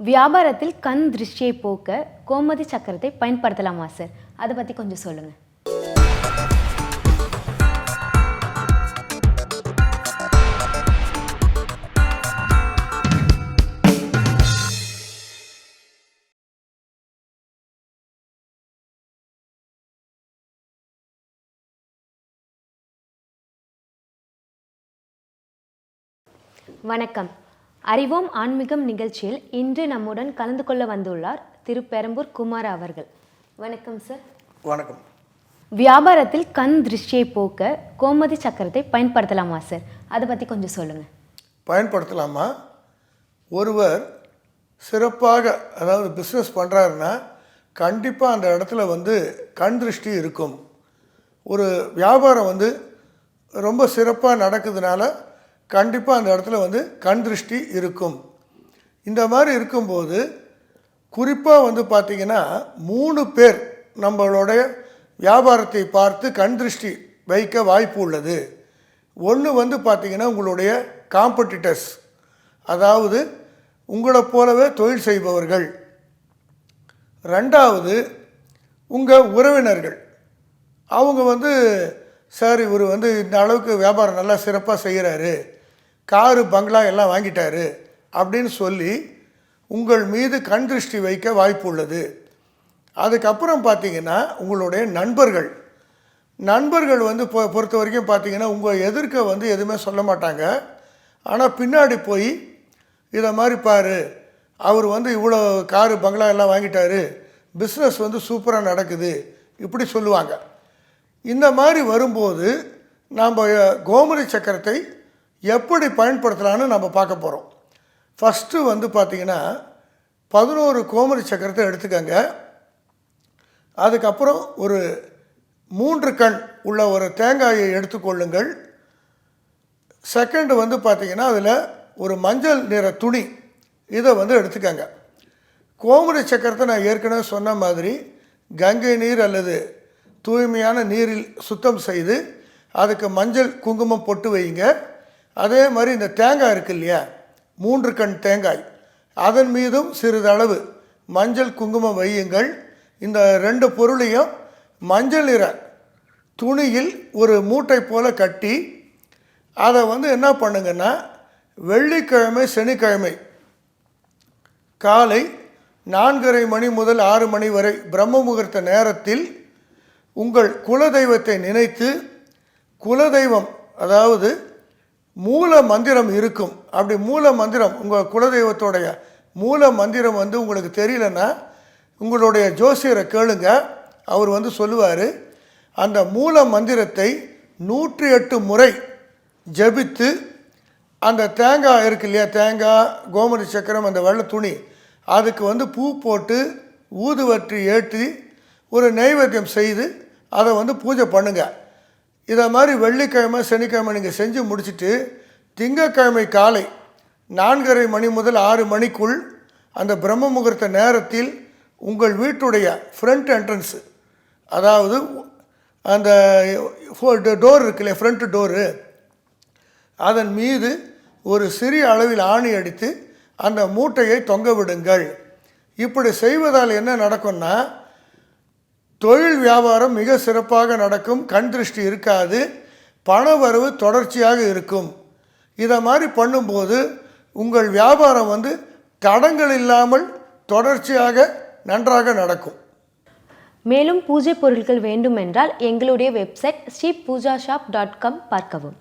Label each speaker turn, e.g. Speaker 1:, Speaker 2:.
Speaker 1: வியாபாரத்தில் கண் திருஷ்டியை போக்க கோமதி சக்கரத்தை பயன்படுத்தலாமா சார்? அதை பற்றி கொஞ்சம் சொல்லுங்கள். வணக்கம். அறிவோம் ஆன்மீகம் நிகழ்ச்சியில் இன்று நம்முடன் கலந்து கொள்ள வந்துள்ளார் திரு பெரம்பூர் குமார் அவர்கள். வணக்கம் சார்.
Speaker 2: வணக்கம்.
Speaker 1: வியாபாரத்தில் கண் திருஷ்டியை போக்க கோமதி சக்கரத்தை பயன்படுத்தலாமா சார்? அதை பற்றி கொஞ்சம் சொல்லுங்கள்.
Speaker 2: பயன்படுத்தலாமா? ஒருவர் சிறப்பாக அதாவது பிஸ்னஸ் பண்ணுறாருன்னா கண்டிப்பாக அந்த இடத்துல கண் திருஷ்டி இருக்கும். ஒரு வியாபாரம் ரொம்ப சிறப்பாக நடக்குதுனால கண்டிப்பாக அந்த இடத்துல கண் திருஷ்டி இருக்கும். இந்த மாதிரி இருக்கும்போது குறிப்பாக பார்த்திங்கன்னா 3 பேர் நம்மளுடைய வியாபாரத்தை பார்த்து கண் திருஷ்டி வைக்க வாய்ப்பு உள்ளது. ஒன்று பார்த்திங்கன்னா உங்களுடைய காம்படிட்டர்ஸ், அதாவது உங்களை போலவே தொழில் செய்பவர்கள். 2வது உங்கள் உறவினர்கள். அவங்க சார் இவர் இந்த அளவுக்கு வியாபாரம் நல்லா சிறப்பாக செய்கிறாரு, காரு பங்களா எல்லாம் வாங்கிட்டாரு அப்படின்னு சொல்லி உங்கள் மீது கண் திருஷ்டி வைக்க வாய்ப்பு உள்ளது. அதுக்கப்புறம் பார்த்திங்கன்னா உங்களுடைய நண்பர்கள் பொறுத்த வரைக்கும் பார்த்திங்கன்னா உங்கள் எதிர்க்க எதுவுமே சொல்ல மாட்டாங்க. ஆனால் பின்னாடி போய் இதை மாதிரி பாரு, அவர் இவ்வளோ காரு பங்களா எல்லாம் வாங்கிட்டாரு, பிஸ்னஸ் சூப்பராக நடக்குது இப்படி சொல்லுவாங்க. இந்த மாதிரி வரும்போது நாம் கோமதி சக்கரத்தை எப்படி பயன்படுத்தலான்னு நம்ம பார்க்க போகிறோம். ஃபஸ்ட்டு பார்த்திங்கன்னா 11 கோமதி சக்கரத்தை எடுத்துக்கங்க. அதுக்கப்புறம் ஒரு 3 கண் உள்ள ஒரு தேங்காயை எடுத்துக்கொள்ளுங்கள். செகண்டு பார்த்திங்கன்னா அதில் ஒரு மஞ்சள் நிற துணி இதை எடுத்துக்கங்க. கோமதி சக்கரத்தை நான் ஏற்கனவே சொன்ன மாதிரி கங்கை நீர் அல்லது தூய்மையான நீரில் சுத்தம் செய்து அதுக்கு மஞ்சள் குங்குமம் பொட்டு வைங்க. அதே மாதிரி இந்த தேங்காய் இருக்கு இல்லையா, 3 கண் தேங்காய், அதன் மீதும் சிறிதளவு மஞ்சள் குங்குமம் வையுங்கள். இந்த 2 பொருளையும் மஞ்சள் நிற துணியில் ஒரு மூட்டை போல் கட்டி அதை என்ன பண்ணுங்கன்னா வெள்ளிக்கிழமை சனிக்கிழமை காலை 4:30 மணி முதல் 6 மணி வரை பிரம்ம முகூர்த்த நேரத்தில் உங்கள் குலதெய்வத்தை நினைத்து, குலதெய்வம் அதாவது மூல மந்திரம் இருக்கும், அப்படி மூல மந்திரம் உங்கள் குலதெய்வத்தோடைய மூல மந்திரம் உங்களுக்கு தெரியலன்னா உங்களுடைய ஜோசியரை கேளுங்க, அவர் சொல்லுவார். அந்த மூல மந்திரத்தை 108 முறை ஜபித்து அந்த தேங்காய் இருக்கு இல்லையா, தேங்காய் கோமதி சக்கரம் அந்த வெள்ளை துணி அதுக்கு பூ போட்டு ஊதுவற்றி ஏற்றி ஒரு நைவேத்தியம் செய்து அதை பூஜை பண்ணுங்கள். இதை மாதிரி வெள்ளிக்கிழமை சனிக்கிழமை நீங்கள் செஞ்சு முடிச்சுட்டு திங்கட்கிழமை காலை 4:30 மணி முதல் 6 மணிக்குள் அந்த பிரம்ம முகூர்த்த நேரத்தில் உங்கள் வீட்டுடைய ஃப்ரண்ட் என்ட்ரன்ஸு, அதாவது அந்த டோர் இருக்குல்ல ஃப்ரண்ட் டோரு, அதன் மீது ஒரு சிறிய அளவில் ஆணி அடித்து அந்த மூட்டையை தொங்க விடுங்கள். இப்படி செய்வதால் என்ன நடக்கும்னா தொழில் வியாபாரம் மிக சிறப்பாக நடக்கும், கண் திருஷ்டி இருக்காது, பண வரவு தொடர்ச்சியாக இருக்கும். இதை மாதிரி பண்ணும்போது உங்கள் வியாபாரம் தடங்கள் இல்லாமல் தொடர்ச்சியாக நன்றாக நடக்கும்.
Speaker 1: மேலும் பூஜை பொருட்கள் வேண்டுமென்றால் எங்களுடைய வெப்சைட் ஸ்ரீபூஜாஷாப்.com பார்க்கவும்.